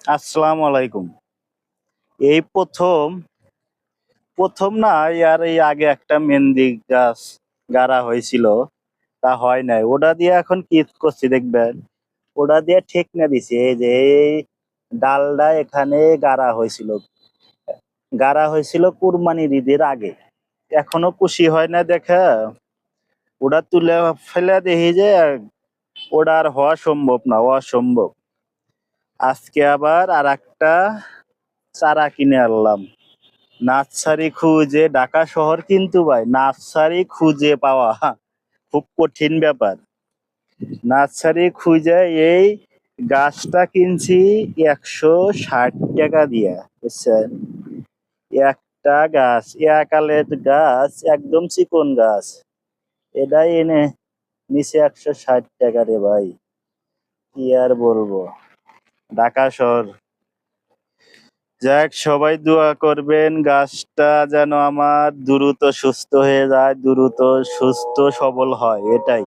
আসসালামু আলাইকুম। এই প্রথম, প্রথম না ইয়ার এই আগে একটা মেহেন্দি গাছ গাড়া হয়েছিল, তা হয় নাই। ওটা দিয়ে এখন কি করছি দেখবেন, ওটা দিয়ে ঠেকনা দিছি। এই যে এই ডালটা এখানে গাড়া হয়েছিল কুরবানির ঈদের আগে। এখনো কুশি হয় না দেখা, ওটা তুলে ফেলে দেখি যে ওটা আর হওয়া সম্ভব না, অসম্ভব। আজকে আবার আর একটা চারা কিনে আনলাম। নার্সারি খুঁজে, ঢাকা শহর কিন্তু ভাই নার্সারি খুঁজে পাওয়া খুব কঠিন ব্যাপার। নার্সারি খুঁজে এই গাছটা কিনছি 160 টাকা দিয়া, বুঝছেন? একটা গাছ, একালের গাছ, একদম চিকন গাছ, এটাই এনে নিচে 160 টাকা রে ভাই। কি আর বলবো, ঢাকা শহর। যাক, সবাই দোয়া করবেন গাছটা যেন আমার দ্রুত সুস্থ হয়ে যায়, দ্রুত সুস্থ সবল হয়, এটাই।